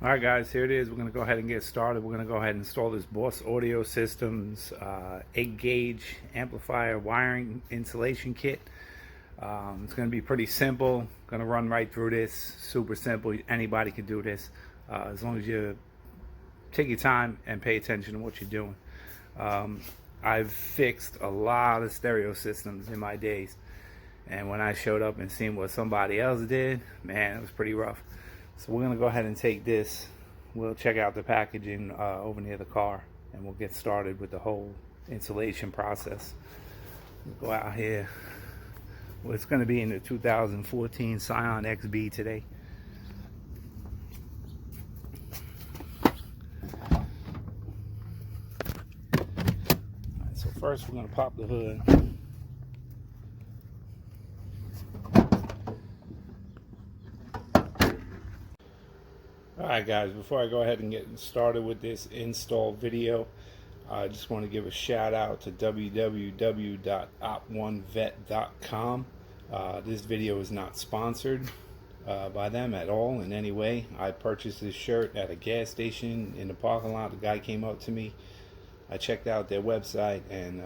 Alright guys, here it is. We're going to go ahead and get started. We're going to go ahead and install this Boss Audio Systems 8 gauge amplifier wiring insulation kit. It's going to be pretty simple. Going to run right through this. Super simple. Anybody can do this as long as you take your time and pay attention to what you're doing. I've fixed a lot of stereo systems in my days, and when I showed up and seen what somebody else did, man, it was pretty rough. So we're going to go ahead and take this. We'll check out the packaging over near the car, and we'll get started with the whole installation process. We'll go out here. Well, it's going to be in the 2014 Scion XB today. Alright, so first we're going to pop the hood. Alright guys, before I go ahead and get started with this install video, I just want to give a shout out to www.op1vet.com. This video is not sponsored by them at all in any way. I purchased this shirt at a gas station in the parking lot. The guy came up to me. I checked out their website, and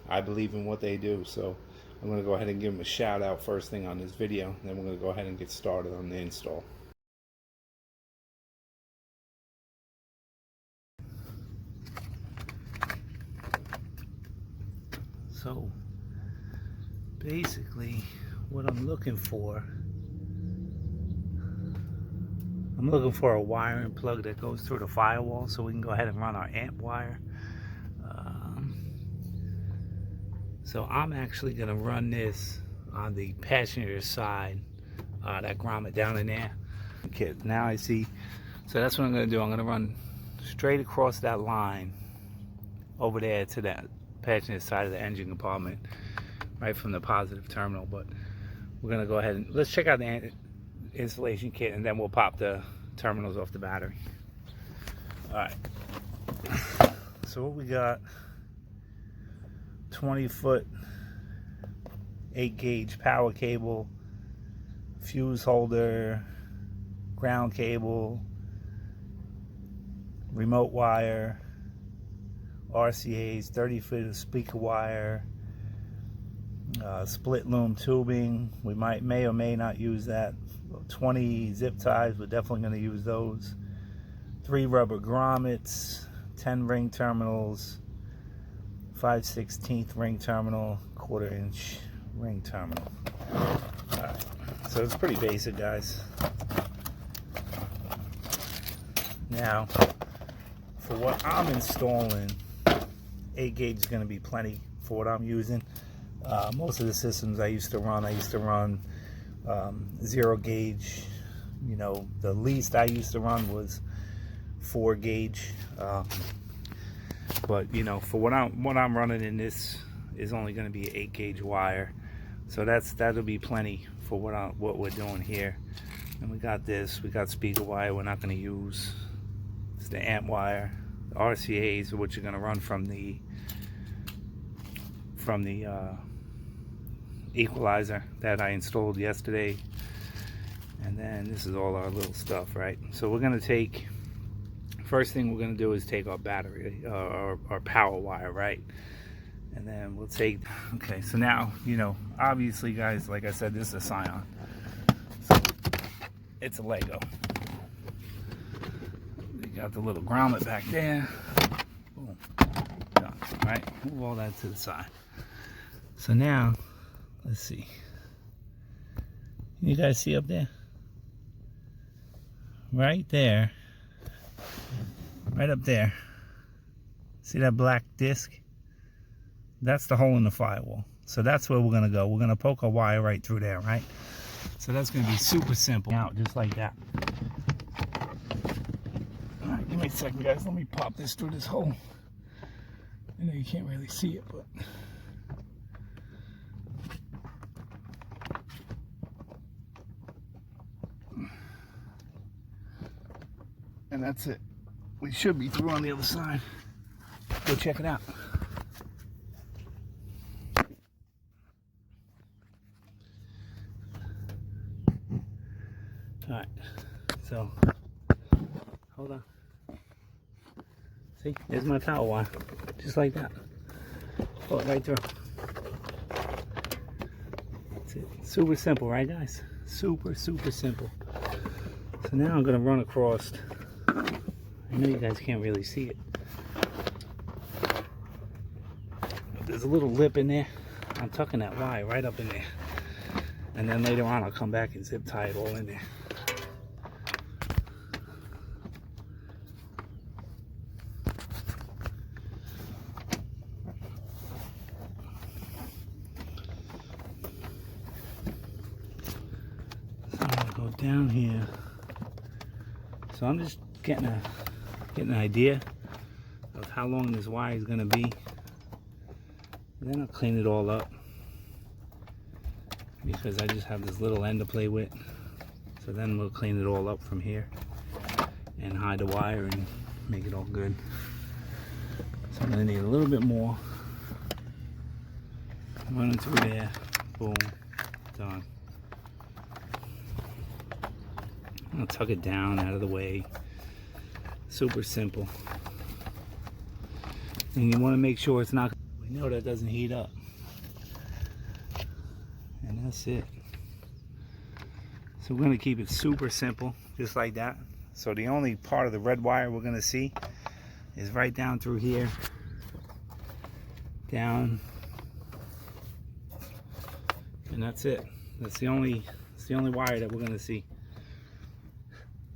I believe in what they do. So I'm going to go ahead and give them a shout out first thing on this video. Then we're going to go ahead and get started on the install. So basically what I'm looking for a wiring plug that goes through the firewall so we can go ahead and run our amp wire. So I'm actually going to run this on the passenger side, that grommet down in there. Okay, now I see. So that's what I'm going to do. I'm going to run straight across that line over there to that passenger side of the engine compartment, right from the positive terminal. But we're going to go ahead and let's check out the installation kit, and then we'll pop the terminals off the battery. Alright, so what we got: 20-foot 8 gauge power cable, fuse holder, ground cable, remote wire, RCAs, 30-foot of speaker wire, split loom tubing. We may or may not use that. 20 zip ties, we're definitely going to use those. 3 rubber grommets, 10 ring terminals, 5/16 ring terminal, 1/4 inch ring terminal. Alright, so it's pretty basic, guys. Now, for what I'm installing, 8 gauge is going to be plenty for what I'm using. Most of the systems I used to run 0 gauge. You know, the least I used to run was 4 gauge. But you know, for what I'm running in, this is only going to be 8 gauge wire. So that'll be plenty for what we're doing here. And we got this. We got speaker wire. We're not going to use. It's the amp wire. The RCAs are what you're going to run from the equalizer that I installed yesterday. And then this is all our little stuff, right? So we're going to take, first thing we're going to do is take our battery, our power wire, right? And then we'll take, okay, so now, you know, obviously guys, like I said, this is a Scion. So it's a Lego. Got the little grommet back there. Boom. Done. Right? Move all that to the side. So now, let's see. You guys see up there? Right there. Right up there. See that black disc? That's the hole in the firewall. So that's where we're going to go. We're going to poke a wire right through there, right? So that's going to be super simple. Out just like that. Alright, give me a second, guys. Let me pop this through this hole. I know you can't really see it, but and that's it. We should be through on the other side. Go check it out. Alright, so Hold on. See, there's my power wire. Just like that. Pull it right through. That's it. Super simple, right guys? Super, super simple. So now I'm gonna run across. I know you guys can't really see it. But there's a little lip in there. I'm tucking that wire right up in there. And then later on I'll come back and zip tie it all in there. Down here, so I'm just getting an idea of how long this wire is going to be, and then I'll clean it all up because I just have this little end to play with. So then we'll clean it all up from here and hide the wire and make it all good. So I'm going to need a little bit more. Running through there, boom, done. I'll tuck it down out of the way. Super simple. And you want to make sure it's not, we know that doesn't heat up. And that's it. So we're going to keep it super simple, just like that. So the only part of the red wire we're going to see is right down through here. Down. And that's it. It's the only wire that we're going to see.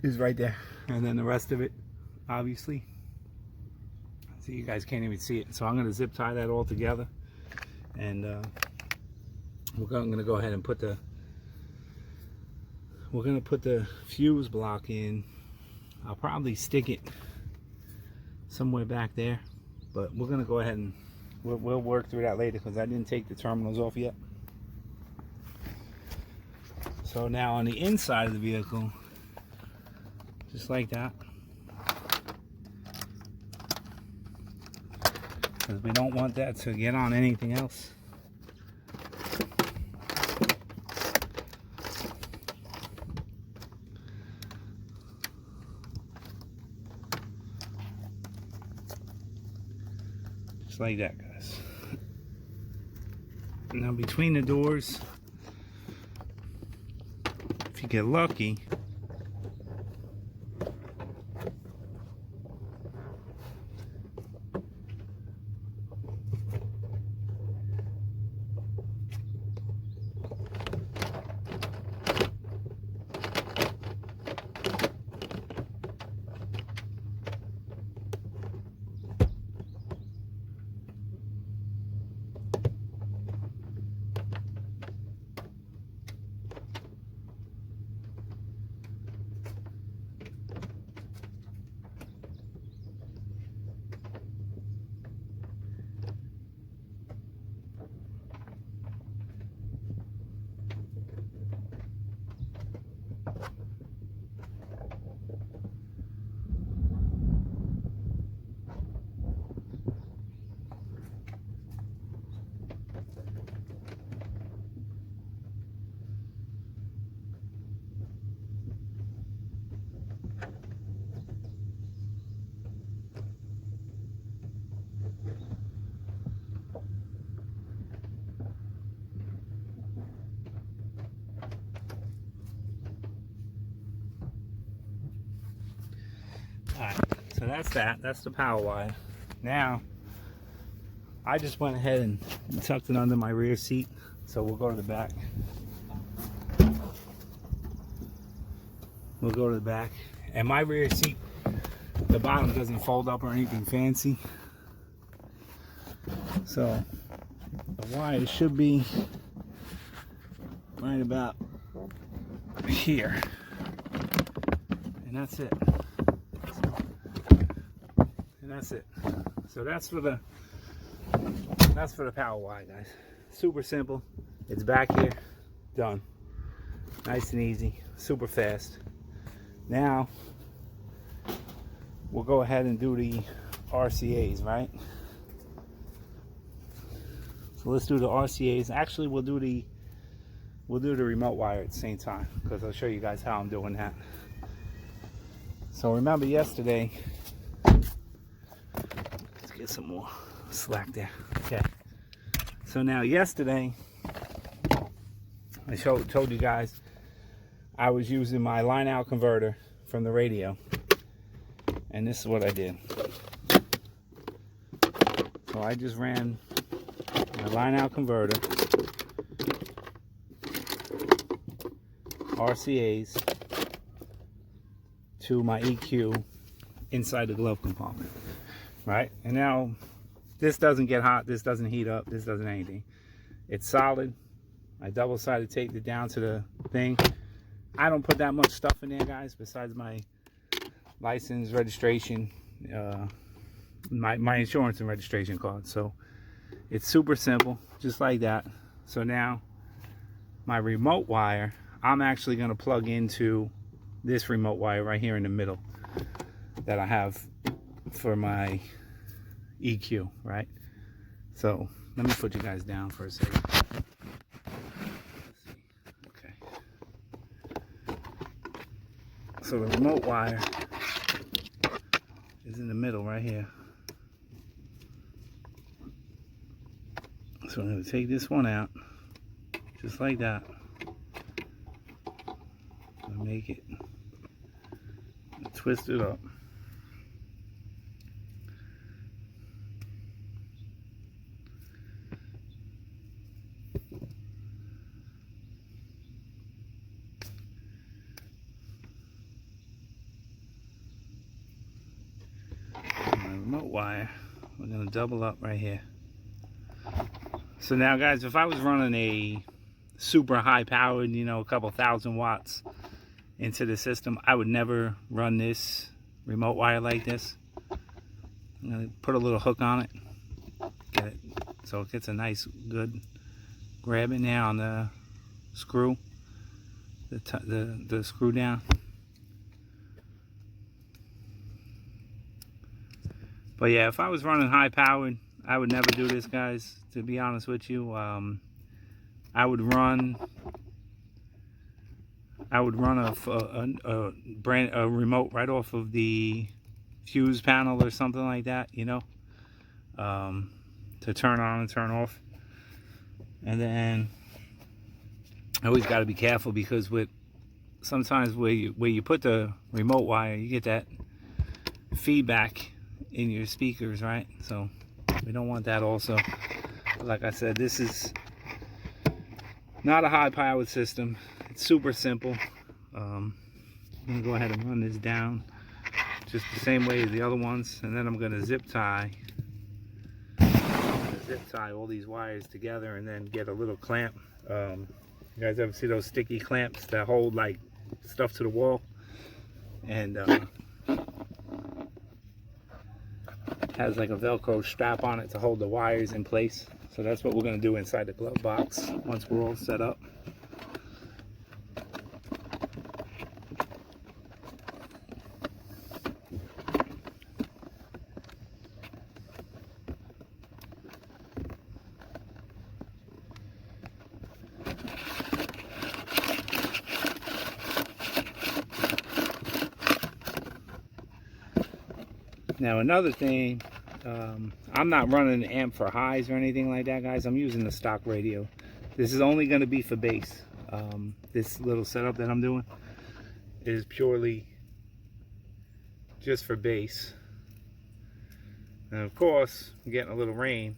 Is right there, and then the rest of it, obviously, so you guys can't even see it. So I'm going to zip tie that all together, and I'm going to go ahead and put the fuse block in. I'll probably stick it somewhere back there, but we're going to go ahead and we'll work through that later because I didn't take the terminals off yet. So now on the inside of the vehicle, just like that, because we don't want that to get on anything else. Just like that, guys. Now between the doors, if you get lucky, alright, so that's the power wire. Now, I just went ahead and tucked it under my rear seat, so we'll go to the back. We'll go to the back, and my rear seat, the bottom doesn't fold up or anything fancy. So, the wire should be right about here, and that's it. And that's it. So that's for the power wire, guys. Super simple. It's back here, done. Nice and easy, super fast. Now we'll go ahead and do the RCAs, right? So let's do the RCAs. Actually, we'll do the remote wire at the same time because I'll show you guys how I'm doing that. So remember yesterday, let's get some more slack there. Okay. So now yesterday, I told you guys I was using my line out converter from the radio. And this is what I did. So I just ran my line out converter, RCAs, to my EQ inside the glove compartment, right? And now this doesn't get hot, this doesn't heat up, this doesn't anything. It's solid. I double-sided taped it down to the thing. I don't put that much stuff in there, guys, besides my license, registration, my insurance and registration card. So it's super simple, just like that. So now my remote wire, I'm actually going to plug into this remote wire right here in the middle that I have for my EQ, right? So let me put you guys down for a second. Okay. So the remote wire is in the middle right here. So I'm going to take this one out, just like that. And make it, twist it up. My remote wire, we're going to double up right here. So now, guys, if I was running a super high powered, you know, a couple thousand watts into the system, I would never run this remote wire like this. I'm going to put a little hook on it, get it so it gets a nice good grab in there on the screw, the screw down. But yeah, if I was running high powered, I would never do this, guys, to be honest with you. I would run a remote right off of the fuse panel or something like that, you know, to turn on and turn off. And then I always got to be careful, because sometimes where you put the remote wire, you get that feedback in your speakers, right? So we don't want that also. But like I said, this is not a high powered system. It's super simple. I'm gonna go ahead and run this down just the same way as the other ones, and then I'm gonna zip tie all these wires together, and then get a little clamp. You guys ever see those sticky clamps that hold like stuff to the wall? And has like a Velcro strap on it to hold the wires in place. So that's what we're going to do inside the glove box once we're all set up. Now another thing, I'm not running an amp for highs or anything like that, guys. I'm using the stock radio. This is only going to be for bass. This little setup that I'm doing is purely just for bass. And of course, I'm getting a little rain.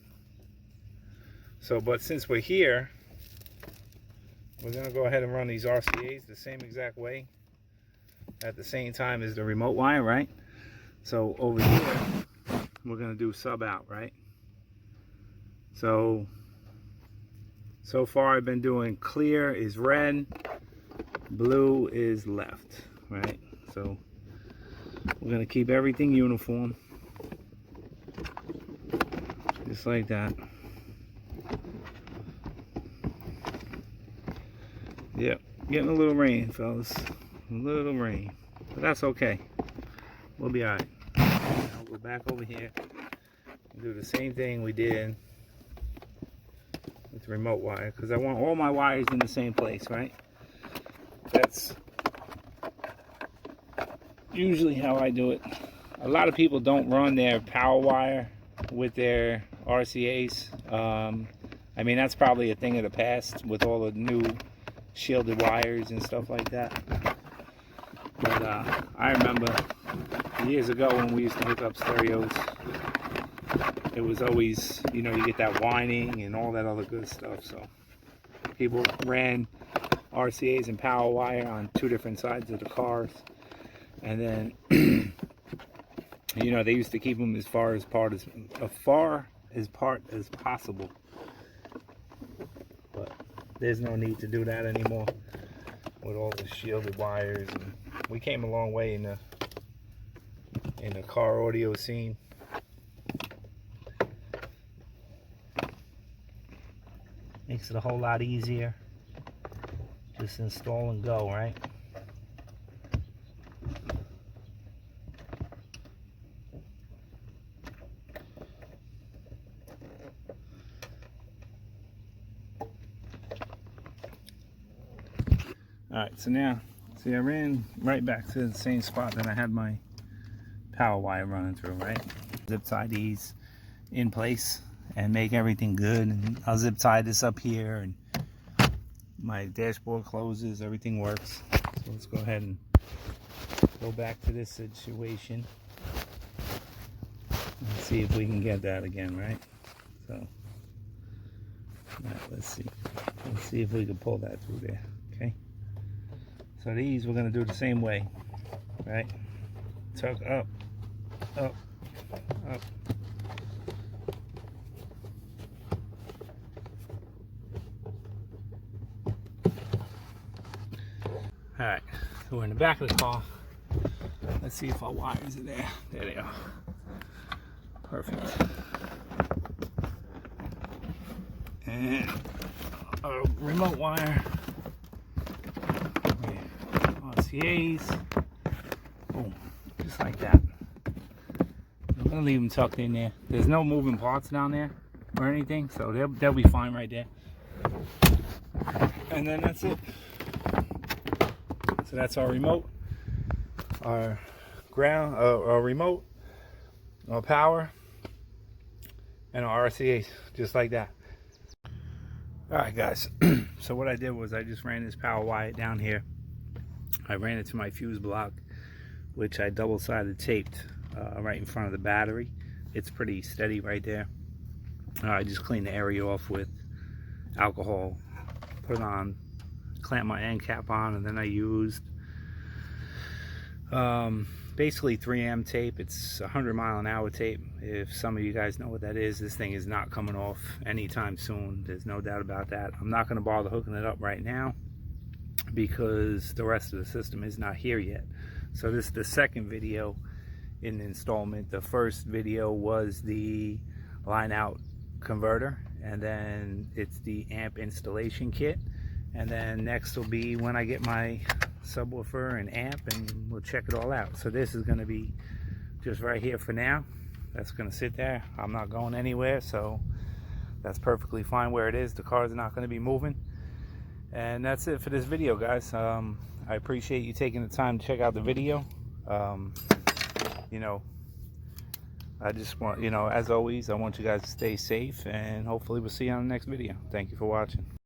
So, but since we're here, we're going to go ahead and run these RCAs the same exact way at the same time as the remote wire, right? So over here, we're going to do sub out, right? So far I've been doing clear is red, blue is left, right? So we're going to keep everything uniform, just like that. Yep, getting a little rain, fellas, a little rain, but that's okay. We'll be all right. I'll go back over here and do the same thing we did with the remote wire, because I want all my wires in the same place, right? That's usually how I do it. A lot of people don't run their power wire with their RCAs. I mean, that's probably a thing of the past with all the new shielded wires and stuff like that. But I remember years ago when we used to hook up stereos, it was always, you know, you get that whining and all that other good stuff. So people ran RCAs and power wire on two different sides of the cars, and then you know, they used to keep them as far apart as possible. But there's no need to do that anymore with all the shielded wires. And we came a long way in the car audio scene. Makes it a whole lot easier. Just install and go, right? Alright, so now, see, I ran right back to the same spot that I had my power wire running through, right? Zip tie these in place and make everything good. And I'll zip tie this up here, and my dashboard closes, everything works. So let's go ahead and go back to this situation and see if we can get that again, right? So, right, let's see if we can pull that through there, okay? So these we're gonna do the same way, right? Tuck up, up, up. All right, so we're in the back of the car. Let's see if our wires are there. There they are. Perfect. And our remote wire. RCAs. Boom. Just like that. I'm gonna leave them tucked in there. There's no moving parts down there or anything, so they'll be fine right there. And then that's it. So that's our remote, our ground, our remote, our power, and our RCAs, just like that. All right, guys. So what I did was I just ran this power wire down here. I ran it to my fuse block, which I double-sided taped right in front of the battery. It's pretty steady right there. I just cleaned the area off with alcohol, put it on, clamp my end cap on, and then I used basically 3M tape. It's 100-mile-an-hour tape. If some of you guys know what that is, this thing is not coming off anytime soon. There's no doubt about that. I'm not going to bother hooking it up right now because the rest of the system is not here yet. So this is the second video in the installment. The first video was the line out converter, and then it's the amp installation kit, and then next will be when I get my subwoofer and amp, and we'll check it all out. So this is going to be just right here for now. That's going to sit there. I'm not going anywhere, so that's perfectly fine where it is. The car's not going to be moving. And that's it for this video, guys. I appreciate you taking the time to check out the video. You know, I just want, you know, as always, I want you guys to stay safe, and hopefully we'll see you on the next video. Thank you for watching.